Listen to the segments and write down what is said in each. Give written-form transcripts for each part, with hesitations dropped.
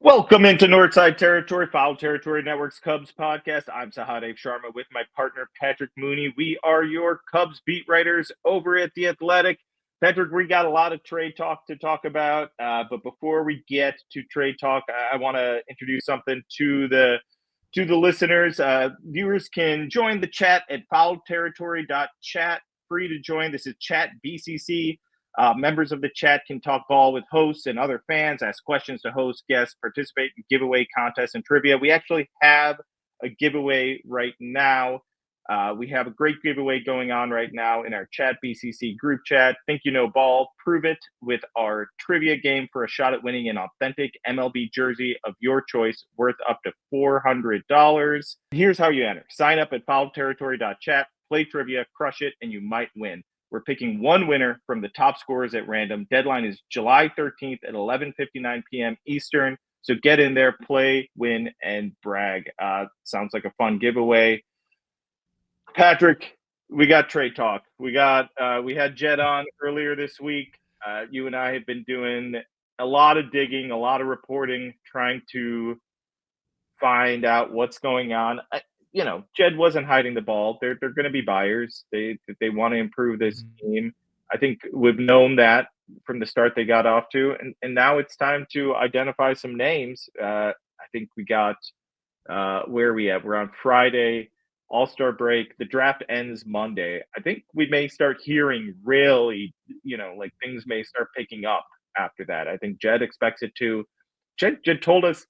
Welcome into Northside Territory, Foul Territory Network's Cubs podcast. I'm Sahadev Sharma with my partner, Patrick Mooney. We are your Cubs beat writers over at The Athletic. Patrick, we got a lot of trade talk to talk about, but before we get to trade talk, I want to introduce something to the listeners. Viewers can join the chat at foulterritory.chat. Free to join. This is Chat BCC. Members of the chat can talk ball with hosts and other fans, ask questions to hosts, guests, participate in giveaway contests and trivia. We actually have a giveaway right now. We have a great giveaway going on right now in our Chat BCC group chat. Think you know ball, prove it with our trivia game for a shot at winning an authentic MLB jersey of your choice worth up to $400. Here's how you enter. Sign up at foulterritory.chat, play trivia, crush it, and you might win. We're picking one winner from the top scorers at random. Deadline is July 13th at 11:59 p.m. Eastern. So get in there, play, win, and brag. Sounds like a fun giveaway. Patrick, we got trade talk. We had Jed on earlier this week. You and I have been doing a lot of digging, a lot of reporting, trying to find out what's going on. Jed wasn't hiding the ball. They're going to be buyers. They want to improve this team. I think we've known that from the start they got off to, and now it's time to identify some names. I think we got where are we at? We're on Friday, All-Star break. The draft ends Monday. I think we may start hearing really, like things may start picking up after that. I think Jed expects it to. Jed told us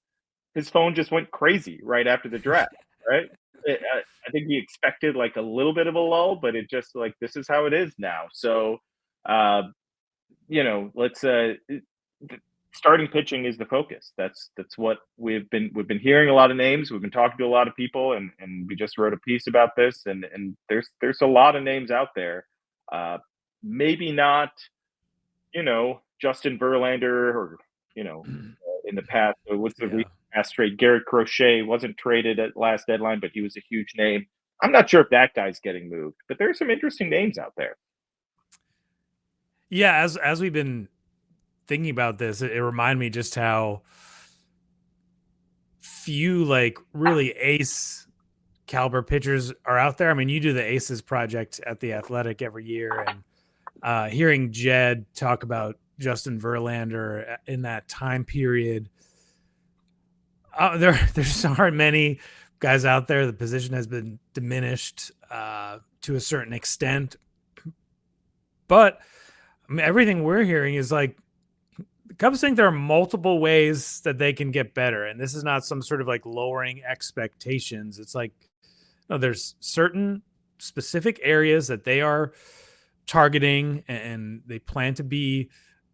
his phone just went crazy right after the draft, right? I think he expected like a little bit of a lull, but it just like this is how it is now. So, let's starting pitching is the focus. That's what we've been hearing a lot of names. We've been talking to a lot of people, and we just wrote a piece about this. And there's a lot of names out there. Maybe not, Justin Verlander or in the past. What's the past trade? Garrett Crochet wasn't traded at last deadline, but he was a huge name. I'm not sure if that guy's getting moved, but there's some interesting names out there. Yeah, as we've been thinking about this, it reminded me just how few like really ace caliber pitchers are out there. I mean, you do the Aces project at The Athletic every year, and hearing Jed talk about Justin Verlander in that time period, there aren't many guys out there. The position has been diminished to a certain extent, but I mean, everything we're hearing is like the Cubs think there are multiple ways that they can get better, and this is not some sort of like lowering expectations. It's like there's certain specific areas that they are targeting and they plan to be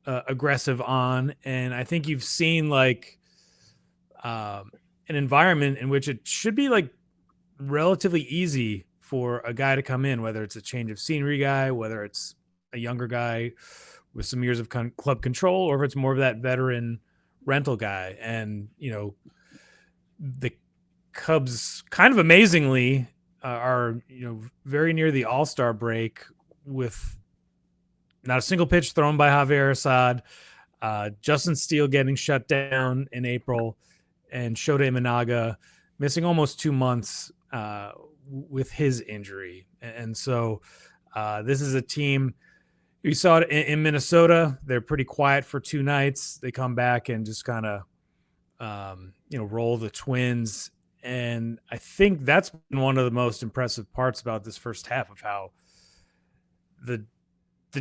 aggressive on, and I think you've seen like an environment in which it should be like relatively easy for a guy to come in, whether it's a change of scenery guy, whether it's a younger guy with some years of club control, or if it's more of that veteran rental guy. And, the Cubs kind of amazingly are, very near the All-Star break with not a single pitch thrown by Javier Assad, Justin Steele getting shut down in April, and Shota Imanaga missing almost 2 months with his injury. And so this is a team, you saw it in Minnesota. They're pretty quiet for 2 nights. They come back and just kind of, roll the Twins. And I think that's been one of the most impressive parts about this first half, of how the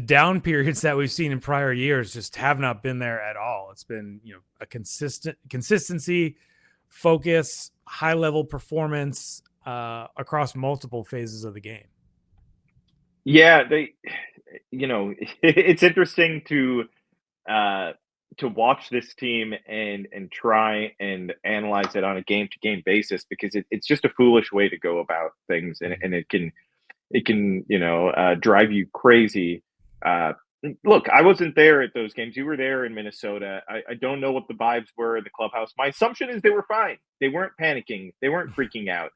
down periods that we've seen in prior years just have not been there at all. It's been, a consistency, focus, high level performance across multiple phases of the game. Yeah, it's interesting to watch this team and try and analyze it on a game to game basis, because it's just a foolish way to go about things, and it can drive you crazy. Look, I wasn't there at those games. You were there in Minnesota. I don't know what the vibes were in the clubhouse. My assumption is they were fine. They weren't panicking. They weren't freaking out.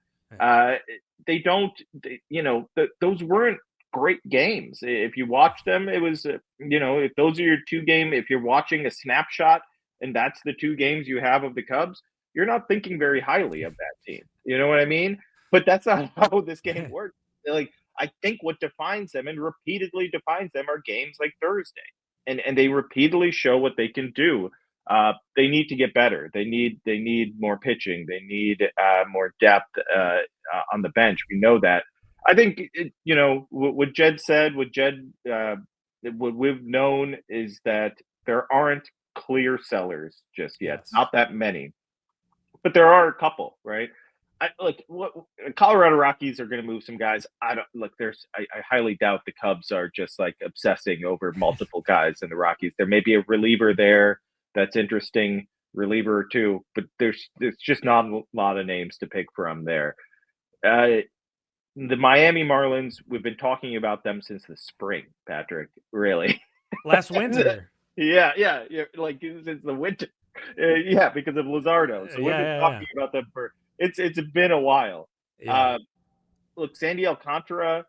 Those weren't great games. If you watch them, it was, if those are your 2 game, if you're watching a snapshot and that's the 2 games you have of the Cubs, you're not thinking very highly of that team. You know what I mean? But that's not how this game works. Like, I think what defines them and repeatedly defines them are games like Thursday. And they repeatedly show what they can do. They need to get better. They need more pitching. They need more depth on the bench. We know that. I think what Jed said. What we've known is that there aren't clear sellers just yet. Yes. Not that many, but there are a couple, right? What Colorado Rockies are going to move some guys. I don't look. I highly doubt the Cubs are just like obsessing over multiple guys in the Rockies. There may be a reliever there that's interesting, reliever or two, but there's just not a lot of names to pick from there. The Miami Marlins, we've been talking about them since the spring, Patrick. Really, last winter. yeah, like since the winter. Yeah, because of Luzardo. So we've been talking about them for it's been a while. Yeah. Look, Sandy Alcantara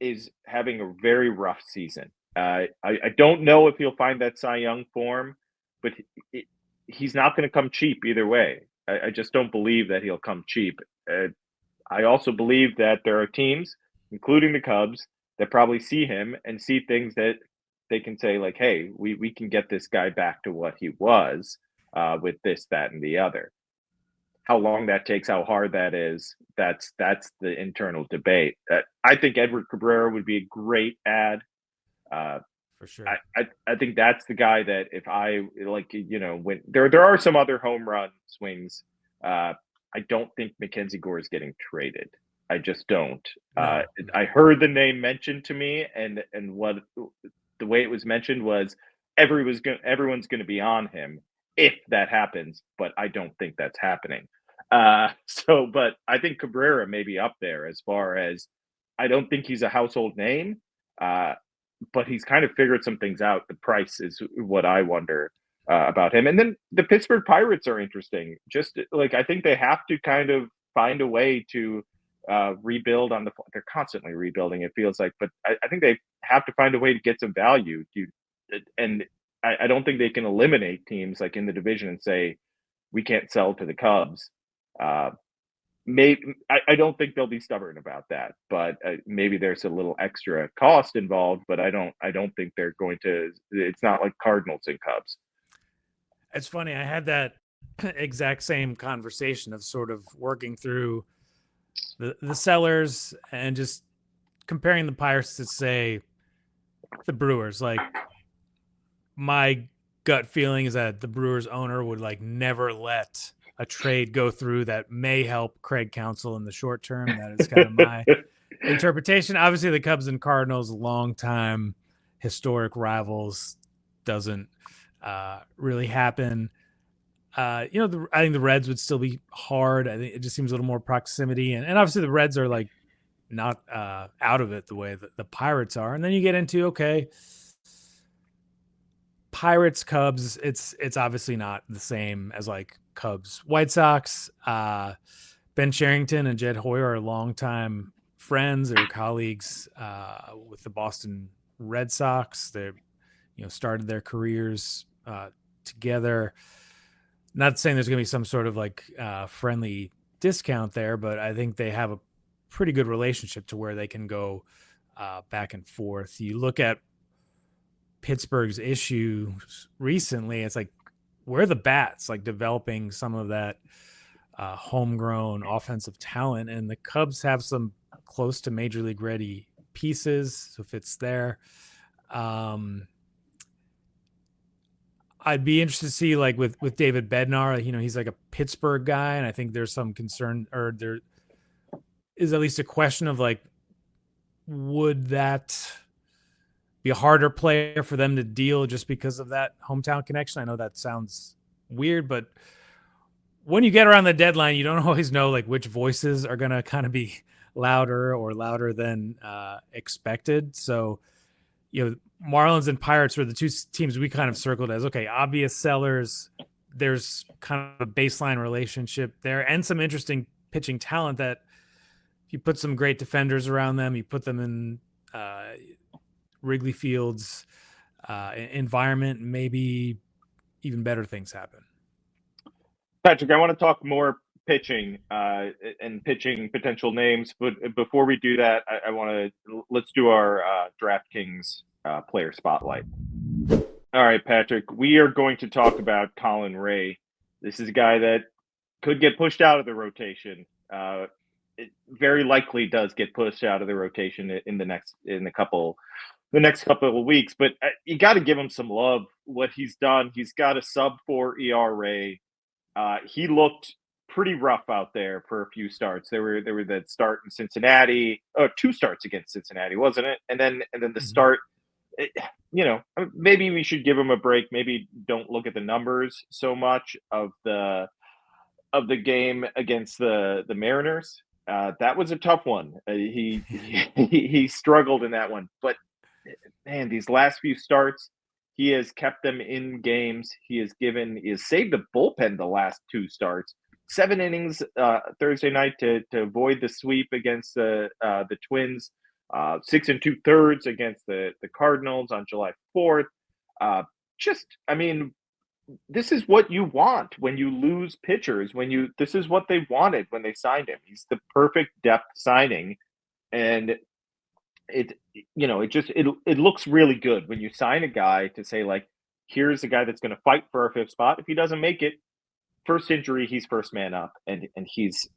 is having a very rough season. I don't know if he'll find that Cy Young form, but he's not going to come cheap either way. I just don't believe that he'll come cheap. I also believe that there are teams, including the Cubs, that probably see him and see things that they can say like, hey, we can get this guy back to what he was with this, that, and the other. How long that takes, how hard that is, that's the internal debate. I think Edward Cabrera would be a great add. For sure. I think that's the guy that if I when there are some other home run swings. I don't think Mackenzie Gore is getting traded. I just don't. No. I heard the name mentioned to me, and what the way it was mentioned was everyone's going to be on him if that happens, but I don't think that's happening. But I think Cabrera may be up there as far as I don't think he's a household name, but he's kind of figured some things out. The price is what I wonder about him. And then the Pittsburgh Pirates are interesting. Just like I think they have to kind of find a way to rebuild on they're constantly rebuilding, it feels like, but I think they have to find a way to get some value. And I don't think they can eliminate teams like in the division and say, we can't sell to the Cubs. Maybe I don't think they'll be stubborn about that, but maybe there's a little extra cost involved, but I don't think they're going to, it's not like Cardinals and Cubs. It's funny. I had that exact same conversation of sort of working through the sellers and just comparing the Pirates to say the Brewers. Like my gut feeling is that the Brewers owner would like never let a trade go through that may help Craig Counsell in the short term. That is kind of my interpretation. Obviously the Cubs and Cardinals, longtime historic rivals, doesn't really happen. I think the Reds would still be hard. I think it just seems a little more proximity, and obviously the Reds are like not out of it the way that the Pirates are. And then you get into Pirates, Cubs. It's obviously not the same as like Cubs, White Sox. Ben Cherington and Jed Hoyer are longtime friends or colleagues with the Boston Red Sox. They started their careers together. Not saying there's going to be some sort of like friendly discount there, but I think they have a pretty good relationship to where they can go back and forth. You look at Pittsburgh's issues recently, it's like, where are the bats, like developing some of that homegrown offensive talent? And the Cubs have some close to major league ready pieces. So if it's there, I'd be interested to see like with David Bednar, he's like a Pittsburgh guy. And I think there's some concern, or there is at least a question of like, would that be a harder player for them to deal just because of that hometown connection? I know that sounds weird, but when you get around the deadline, you don't always know like which voices are going to kind of be louder than expected. So, Marlins and Pirates were the two teams we kind of circled as, okay, obvious sellers. There's kind of a baseline relationship there and some interesting pitching talent that if you put some great defenders around them, you put them in Wrigley Field's environment, maybe even better things happen. Patrick, I want to talk more pitching and pitching potential names, but before we do that, let's do our DraftKings player spotlight. All right, Patrick, we are going to talk about Colin Ray. This is a guy that could get pushed out of the rotation. It very likely does get pushed out of the rotation in the next couple of weeks. But you got to give him some love. What he's done, he's got a sub-4 ERA. He looked pretty rough out there for a few starts. There were that start in Cincinnati, 2 starts against Cincinnati, wasn't it? And then the start. Maybe we should give him a break. Maybe don't look at the numbers so much of the game against the Mariners. That was a tough one. He struggled in that one, but man, these last few starts, he has kept them in games. He has saved the bullpen the last 2 starts. 7 innings Thursday night to avoid the sweep against the Twins. 6 2/3 against the Cardinals on July 4th. This is what you want when you lose pitchers. This is what they wanted when they signed him. He's the perfect depth signing, and it looks really good when you sign a guy to say, like, here's a guy that's going to fight for our 5th spot. If he doesn't make it, first injury, he's first man up, and he's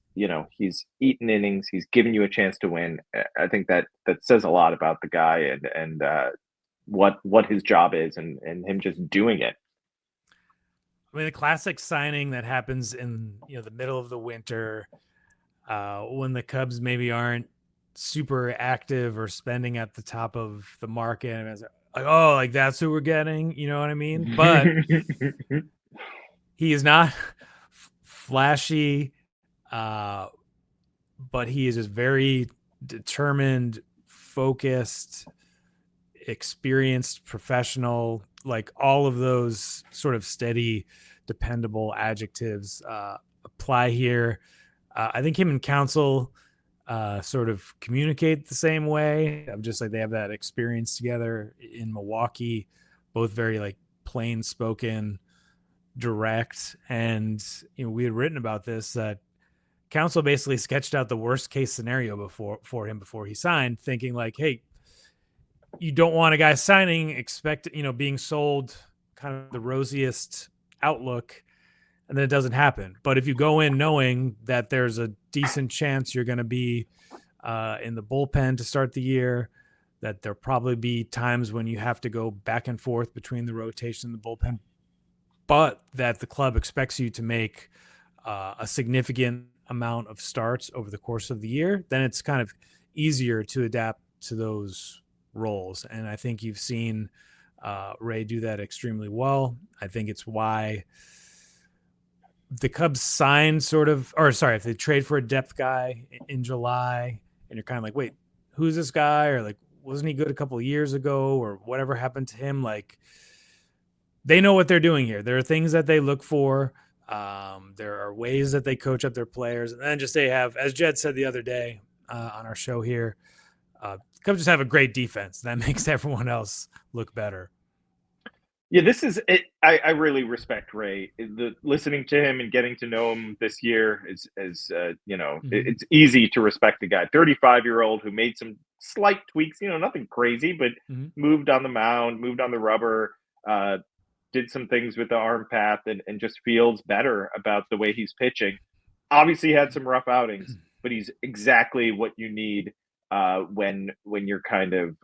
eaten innings. He's given you a chance to win. I think that says a lot about the guy and what his job is, and him just doing it. I mean, the classic signing that happens in the middle of the winter, when the Cubs maybe aren't super active or spending at the top of the market, and it's like, that's who we're getting. You know what I mean? But he is not flashy, but he is just very determined, focused, experienced professional, like all of those sort of steady, dependable adjectives apply here. I think him and Counsell sort of communicate the same way. I'm just like, they have that experience together in Milwaukee, both very like plain spoken, direct. And we had written about this, that Counsell basically sketched out the worst case scenario for him before he signed, thinking like, hey, you don't want a guy signing, expect, being sold kind of the rosiest outlook, and then it doesn't happen. But if you go in knowing that there's a decent chance you're going to be in the bullpen to start the year, that there'll probably be times when you have to go back and forth between the rotation and the bullpen, but that the club expects you to make a significant amount of starts over the course of the year, then it's kind of easier to adapt to those roles. And I think you've seen Ray do that extremely well. I think it's why the Cubs signed if they trade for a depth guy in July and you're kind of like, wait, who's this guy? Or like, wasn't he good a couple of years ago, or whatever happened to him? Like, they know what they're doing here. There are things that they look for. There are ways that they coach up their players. And then they have, as Jed said the other day on our show here, Cubs just have a great defense. That makes everyone else look better. Yeah, this is it. I really respect Ray. Listening to him and getting to know him this year is it's easy to respect the guy. 35-year-old who made some slight tweaks, nothing crazy, but moved on the mound, moved on the rubber, did some things with the arm path, and just feels better about the way he's pitching. Obviously had some rough outings, but he's exactly what you need when you're kind of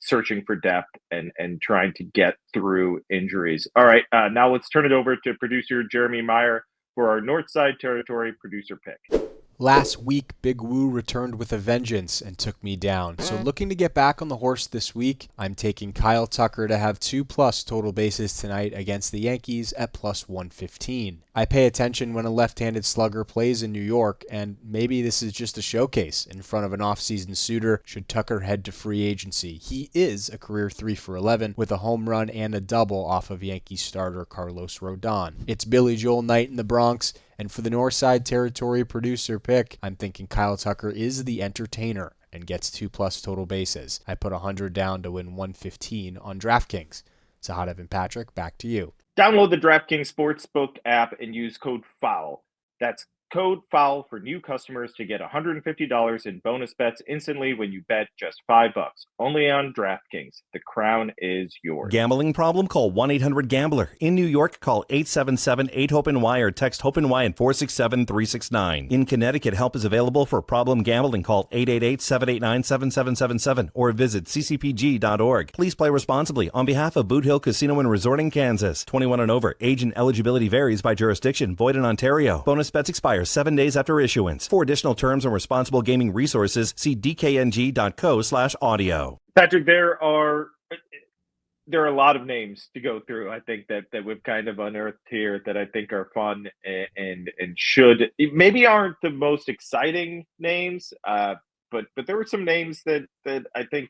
searching for depth and trying to get through injuries. All right, now let's turn it over to producer Jeremy Meyer for our Northside Territory producer pick. Last week, Big Woo returned with a vengeance and took me down. So looking to get back on the horse this week, I'm taking Kyle Tucker to have 2+ total bases tonight against the Yankees at +115. I pay attention when a left-handed slugger plays in New York, and maybe this is just a showcase in front of an off-season suitor should Tucker head to free agency. He is a career 3 for 11 with a home run and a double off of Yankees starter Carlos Rodon. It's Billy Joel night in the Bronx, and for the Northside Territory producer pick, I'm thinking Kyle Tucker is the entertainer and gets 2+ total bases. I put 100 down to win 115 on DraftKings. Sahadev and Patrick, back to you. Download the DraftKings Sportsbook app and use code FOUL. That's code FOUL for new customers to get $150 in bonus bets instantly when you bet just $5. Only on DraftKings. The crown is yours. Gambling problem? Call 1-800-GAMBLER. In New York, call 877-8-HOPE-NY or text HOPE-NY at 467-369. In Connecticut, help is available for problem gambling. Call 888-789-7777 or visit ccpg.org. Please play responsibly. On behalf of Boot Hill Casino and Resort in Kansas, 21 and over. Age and eligibility varies by jurisdiction. Void in Ontario. Bonus bets expire 7 days after issuance. For additional terms and responsible gaming resources, see dkng.co/audio. Patrick, there are a lot of names to go through. I think that we've kind of unearthed here that I think are fun and should maybe aren't the most exciting names, but there were some names that I think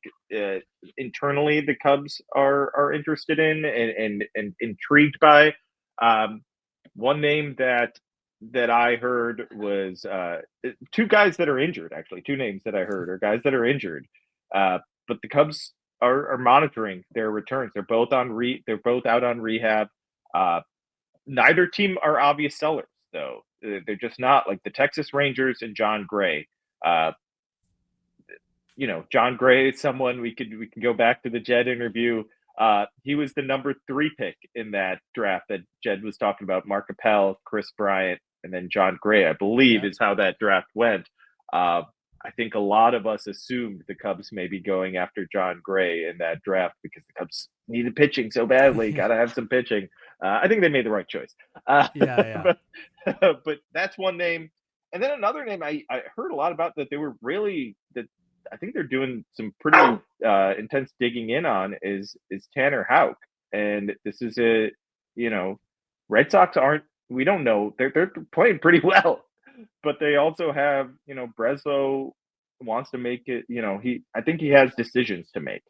internally the Cubs are interested in and intrigued by. One name that I heard was two guys that are injured. Actually, two names that I heard are guys that are injured, but the Cubs are monitoring their returns. They're both out on rehab. Neither team are obvious sellers, though. They're just not, like the Texas Rangers and John Gray. John Gray is someone we can go back to the Jed interview. He was the number 3 pick in that draft that Jed was talking about. Mark Appel, Chris Bryant, and then John Gray, I believe, is how that draft went. I think a lot of us assumed the Cubs may be going after John Gray in that draft because the Cubs needed pitching so badly. Got to have some pitching. I think they made the right choice. Yeah. But that's one name. And then another name I heard a lot about that they were really that I think they're doing some pretty intense digging in on is Tanner Houck. And this is Red Sox we don't know. They're playing pretty well. But they also have, Breslow wants to make it, I think he has decisions to make.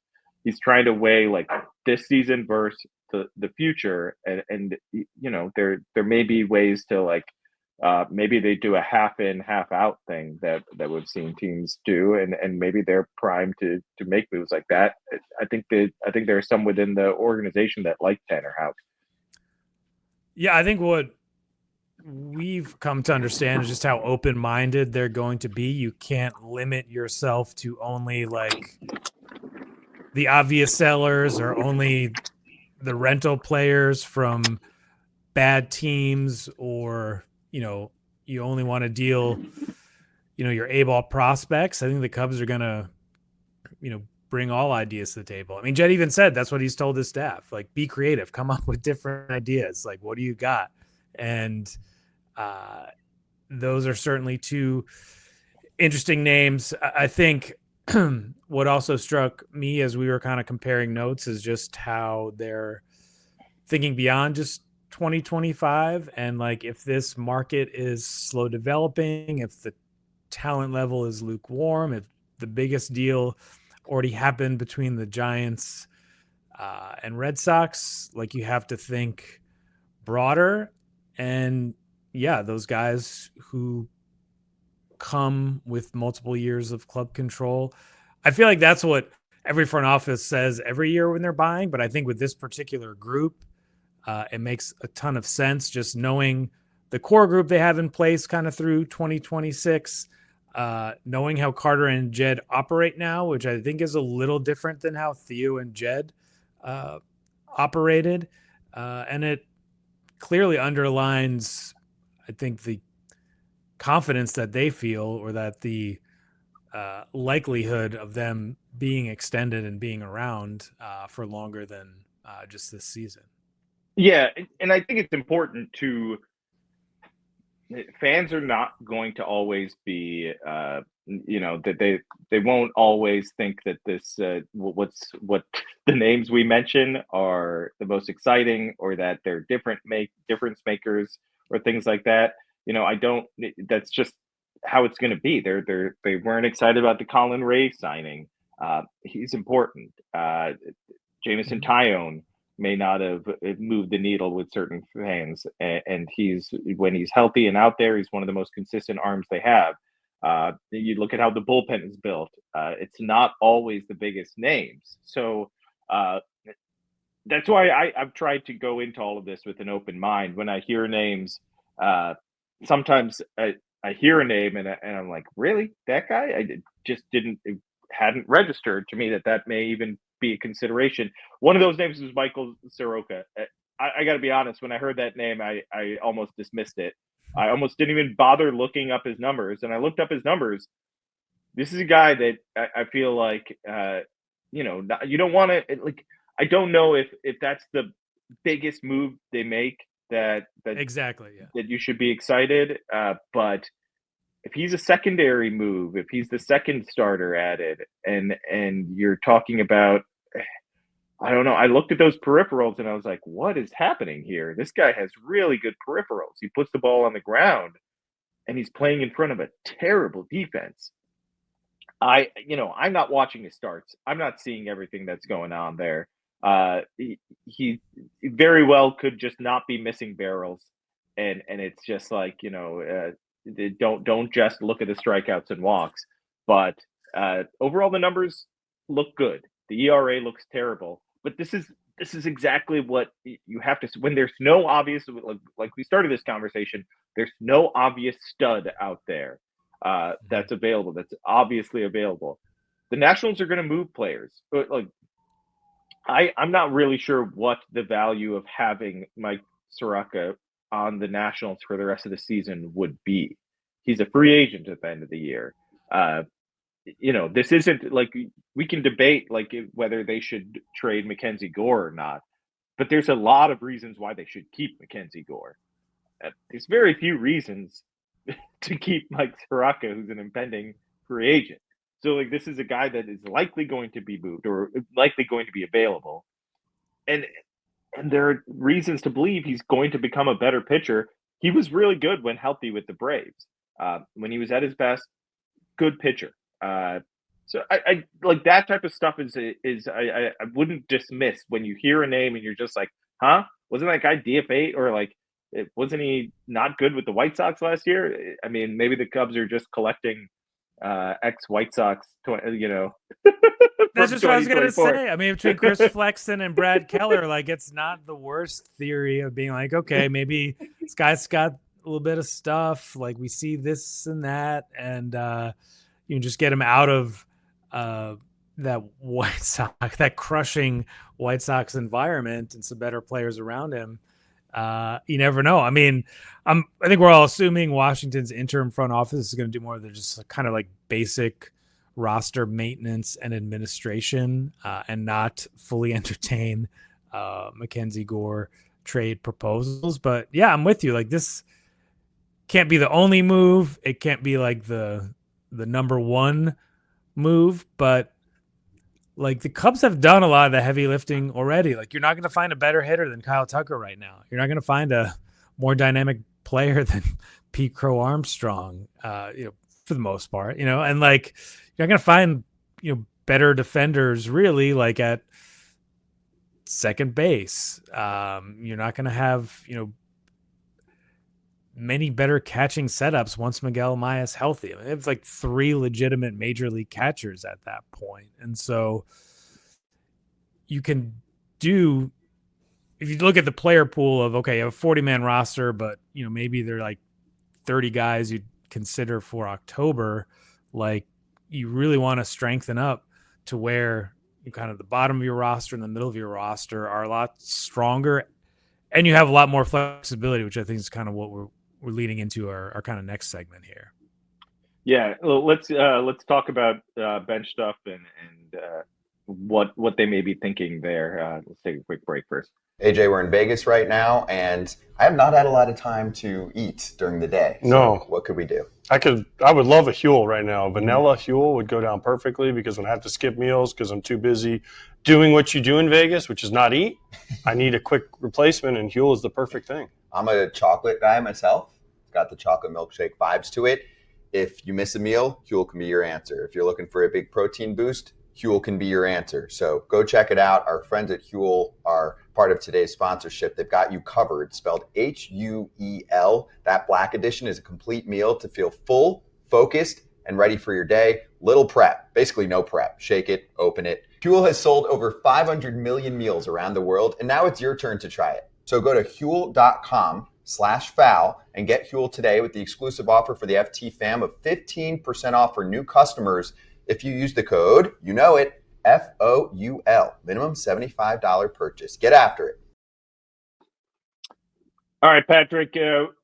He's trying to weigh like this season versus the future. And there may be ways to like, maybe they do a half in, half out thing that we've seen teams do. And maybe they're primed to make moves like that. I think there are some within the organization that like Tanner Houck. Yeah, I think what we've come to understand is just how open-minded they're going to be. You can't limit yourself to only like the obvious sellers or only the rental players from bad teams, or you only want to deal your A-ball prospects. I think the Cubs are gonna bring all ideas to the table. I mean, Jed even said that's what he's told his staff, like, be creative, come up with different ideas, like, what do you got? And those are certainly two interesting names. I think what also struck me as we were kind of comparing notes is just how they're thinking beyond just 2025. And like, if this market is slow developing, if the talent level is lukewarm, if the biggest deal already happened between the Giants and Red Sox, like, you have to think broader. And yeah, those guys who come with multiple years of club control, I feel like that's what every front office says every year when they're buying. But I think with this particular group, it makes a ton of sense, just knowing the core group they have in place kind of through 2026, knowing how Carter and Jed operate now, which I think is a little different than how Theo and Jed operated. And it clearly underlines, I think, the confidence that they feel, or that the likelihood of them being extended and being around for longer than just this season. Yeah, and I think it's important fans are not going to always be, that they won't always think that this, what the names we mention are the most exciting, or that they're difference makers or things like that. That's just how it's going to be. They weren't excited about the Colin Ray signing. He's important. Jameson Tyone may not have moved the needle with certain fans, and when he's healthy and out there, he's one of the most consistent arms they have. You look at how the bullpen is built. It's not always the biggest names. So that's why I've tried to go into all of this with an open mind. When I hear names, sometimes I hear a name and I'm like, really, that guy? Just didn't, it hadn't registered to me that may even be a consideration. One of those names was Michael Soroka. I got to be honest, when I heard that name, I almost dismissed it. I almost didn't even bother looking up his numbers, and I looked up his numbers. This is a guy that I feel like, you don't want to, like, I don't know if that's the biggest move they make that Exactly, yeah. that you should be excited. But if he's a secondary move, if he's the second starter added, and you're talking about, I don't know. I looked at those peripherals and I was like, what is happening here? This guy has really good peripherals. He puts the ball on the ground and he's playing in front of a terrible defense. I'm not watching his starts. I'm not seeing everything that's going on there. He very well could just not be missing barrels. And it's just like, don't just look at the strikeouts and walks. But overall, the numbers look good. The ERA looks terrible. But this is exactly what you have to, when there's no obvious, like we started this conversation, there's no obvious stud out there that's available, that's obviously available. The Nationals are going to move players. But like, I'm not really sure what the value of having Mike Soroka on the Nationals for the rest of the season would be. He's a free agent at the end of the year. This isn't like, we can debate like whether they should trade Mackenzie Gore or not, but there's a lot of reasons why they should keep Mackenzie Gore. There's very few reasons to keep Mike Soroka, who's an impending free agent. So like, this is a guy that is likely going to be moved or likely going to be available. And there are reasons to believe he's going to become a better pitcher. He was really good when healthy with the Braves. When he was at his best, good pitcher. So I like that type of stuff I wouldn't dismiss when you hear a name and you're just like, huh? Wasn't that guy DFA, or like, wasn't he not good with the White Sox last year? I mean, maybe the Cubs are just collecting ex-White Sox, That's just what I was gonna say. I mean, between Chris Flexen and Brad Keller, like, it's not the worst theory of being like, okay, maybe this guy's got a little bit of stuff. Like, we see this and that, and you can just get him out of that White Sox, that crushing White Sox environment, and some better players around him. You never know. I mean, I think we're all assuming Washington's interim front office is going to do more than just kind of like basic roster maintenance and administration, and not fully entertain Mackenzie Gore trade proposals. But yeah, I'm with you. Like, this can't be the only move. It can't be like the number one move, but like, the Cubs have done a lot of the heavy lifting already. Like, you're not going to find a better hitter than Kyle Tucker right now. You're not going to find a more dynamic player than Pete Crow Armstrong, for the most part, and like, you're not going to find, better defenders really, like at second base. You're not going to have, many better catching setups once Miguel Maya's healthy. I mean, it's like 3 legitimate major league catchers at that point. And so you can do, if you look at the player pool of, okay, you have a 40-man roster, but maybe they're like 30 guys you'd consider for October. Like, you really want to strengthen up to where you kind of the bottom of your roster and the middle of your roster are a lot stronger, and you have a lot more flexibility, which I think is kind of what we're leading into our kind of next segment here. Yeah, well, let's talk about bench stuff and what they may be thinking there. Let's take a quick break first. AJ, we're in Vegas right now, and I have not had a lot of time to eat during the day. So no. What could we do? I would love a Huel right now. Vanilla Huel would go down perfectly, because when I have to skip meals because I'm too busy doing what you do in Vegas, which is not eat, I need a quick replacement, and Huel is the perfect thing. I'm a chocolate guy myself. It's got the chocolate milkshake vibes to it. If you miss a meal, Huel can be your answer. If you're looking for a big protein boost, Huel can be your answer. So go check it out. Our friends at Huel are part of today's sponsorship. They've got you covered, spelled Huel. That black edition is a complete meal to feel full, focused, and ready for your day. Little prep, basically no prep. Shake it, open it, Huel has sold over 500 million meals around the world, and now it's your turn to try it. So go to Huel.com/foul and get Huel today with the exclusive offer for the FT fam of 15% off for new customers if you use the code, you know it, FOUL. Minimum $75 purchase. Get after it. All right, Patrick,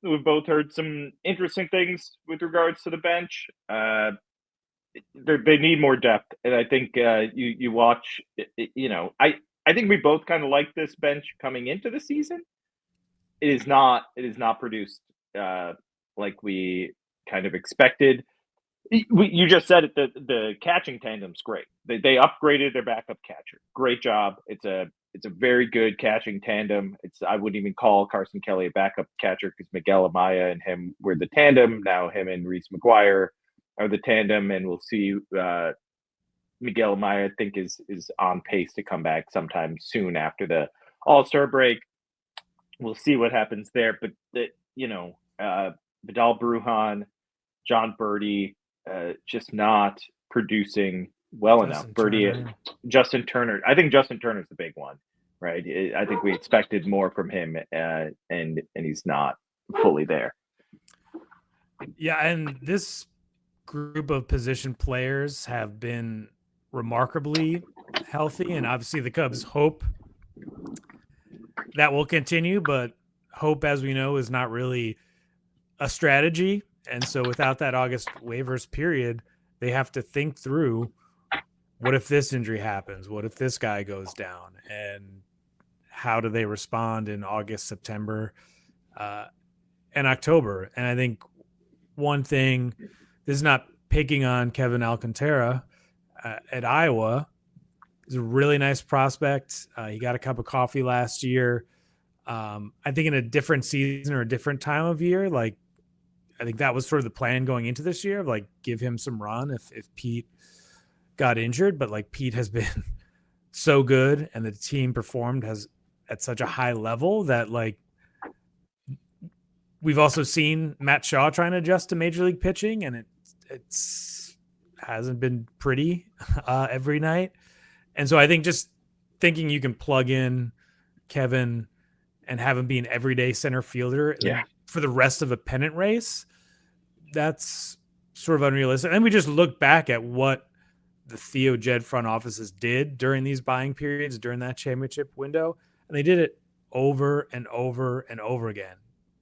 we've both heard some interesting things with regards to the bench. They need more depth, and I think you watch. I think we both kind of like this bench coming into the season. It is not produced like we kind of expected. You just said it. The catching tandem's great. They upgraded their backup catcher. Great job. It's a very good catching tandem. I wouldn't even call Carson Kelly a backup catcher because Miguel Amaya and him were the tandem. Now him and Reese McGuire are the tandem, and we'll see. Miguel Amaya, I think, is on pace to come back sometime soon after the All-Star break. We'll see what happens there. But Vidal Brujan, John Birdie, just not producing well enough. Justin Turner. I think Justin Turner's the big one, right? I think we expected more from him, and he's not fully there. Yeah, and this group of position players have been remarkably healthy, and obviously the Cubs hope that will continue, but hope, as we know, is not really a strategy. And so without that August waivers period, they have to think through, what if this injury happens? What if this guy goes down? And how do they respond in August, September, and October? And I think one thing, this is not picking on Kevin Alcantara at Iowa, is a really nice prospect. He got a cup of coffee last year. I think in a different season or a different time of year, like, I think that was sort of the plan going into this year, like give him some run if Pete got injured. But like Pete has been so good and the team performed at such a high level that like we've also seen Matt Shaw trying to adjust to major league pitching, and it's hasn't been pretty every night. And so I think just thinking you can plug in Kevin and have him be an everyday center fielder for the rest of a pennant race, that's sort of unrealistic. And we just look back at what the Theo Jed front offices did during these buying periods, during that championship window, and they did it over and over and over again.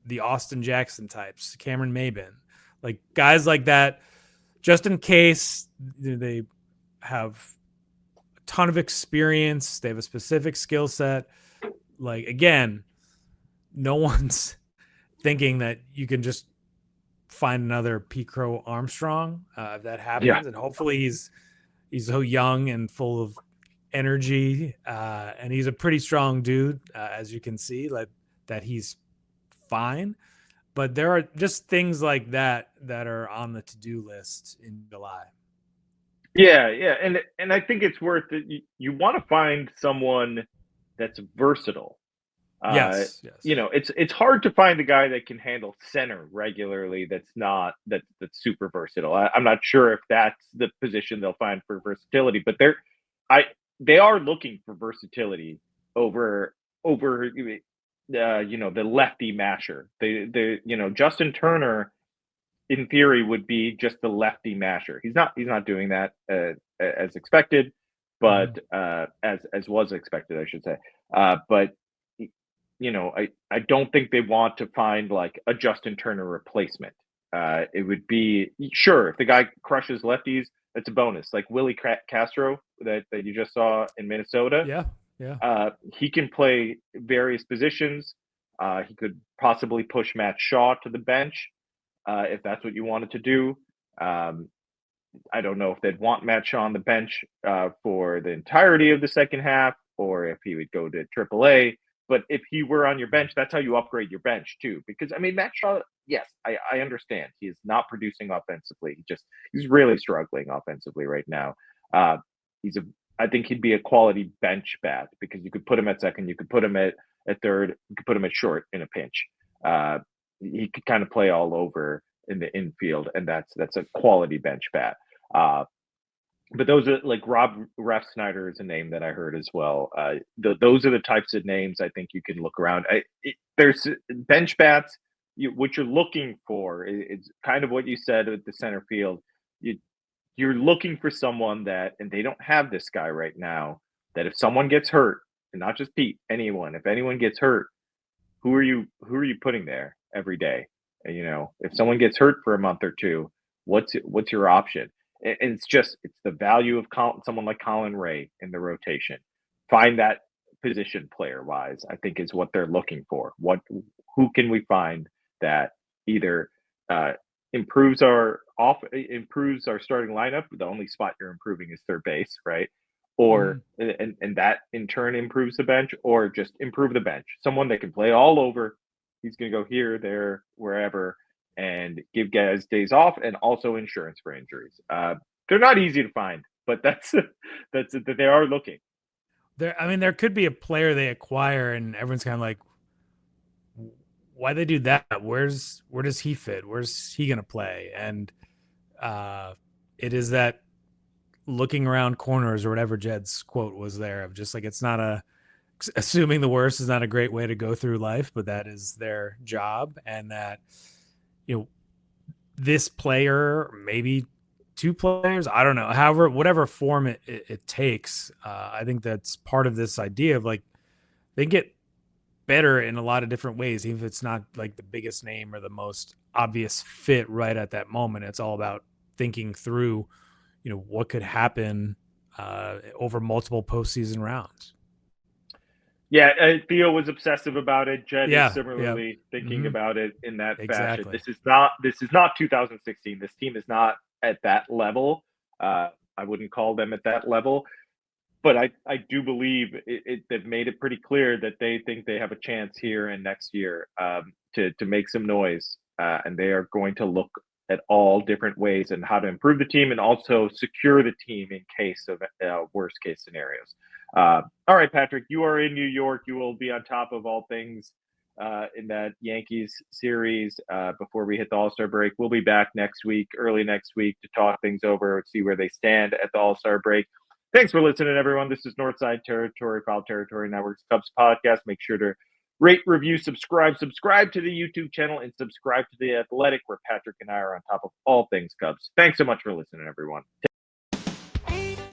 The Austin Jackson types, Cameron Maben, like guys like that, just in case they have a ton of experience, they have a specific skill set. Like, again, no one's thinking that you can just find another Pete Crow Armstrong if that happens. Yeah. And hopefully he's so young and full of energy, and he's a pretty strong dude, as you can see, like that he's fine. But there are just things like that are on the to-do list in July. Yeah, and I think it's worth it. You want to find someone that's versatile. Yes. It's hard to find a guy that can handle center regularly. That's super versatile. I'm not sure if that's the position they'll find for versatility, but they are looking for versatility over the lefty masher. Justin Turner, in theory, would be just the lefty masher. He's not doing that as expected, but as was expected, I should say. But I don't think they want to find like a Justin Turner replacement. It would be, sure, if the guy crushes lefties, that's a bonus. Like Willie Castro that you just saw in Minnesota. Yeah. He can play various positions. He could possibly push Matt Shaw to the bench if that's what you wanted to do. I don't know if they'd want Matt Shaw on the bench for the entirety of the second half, or if he would go to AAA. But if he were on your bench, that's how you upgrade your bench too. Because I mean, Matt Shaw, yes, I understand he is not producing offensively. He's really struggling offensively right now. I think he'd be a quality bench bat because you could put him at second, you could put him at third, you could put him at short in a pinch. He could kind of play all over in the infield, and that's a quality bench bat. but those are like Rob Refsnyder is a name that I heard as well. Those are the types of names I think you can look around. There's bench bats. What you're looking for is kind of what you said with the center field. You're looking for someone that, and they don't have this guy right now, that if someone gets hurt, and not just Pete, anyone, if anyone gets hurt, who are you putting there every day? And, if someone gets hurt for a month or two, what's your option? And it's the value of someone like Colin Ray in the rotation. Find that position player wise, I think is what they're looking for. Who can we find that either improves our starting lineup? The only spot you're improving is third base, right? Or and that in turn improves the bench, or just improve the bench. Someone that can play all over. He's going to go here, there, wherever, and give guys days off, and also insurance for injuries. They're not easy to find, but that's they are looking. There could be a player they acquire, and everyone's kind of like, why they do that? Where does he fit? Where's he going to play? And it is that looking around corners, or whatever Jed's quote was there, of just like, it's not assuming the worst is not a great way to go through life, but that is their job. And that, this player, maybe two players, I don't know, however, whatever form it takes, I think that's part of this idea of like, they get better in a lot of different ways, even if it's not like the biggest name or the most obvious fit right at that moment. It's all about thinking through, what could happen over multiple postseason rounds. Yeah, Theo was obsessive about it. Jed is similarly thinking about it in that fashion. This is not 2016. This team is not at that level. I wouldn't call them at that level, but I do believe they've made it pretty clear that they think they have a chance here and next year to make some noise, and they are going to look at all different ways and how to improve the team and also secure the team in case of worst case scenarios. All right, Patrick, you are in New York. You will be on top of all things in that Yankees series before we hit the All-Star break. We'll be back early next week, to talk things over, see where they stand at the All-Star break. Thanks for listening, everyone. This is Northside Territory, Foul Territory Network's Cubs podcast. Make sure to rate, review, subscribe to the YouTube channel, and subscribe to The Athletic, where Patrick and I are on top of all things Cubs. Thanks so much for listening, everyone.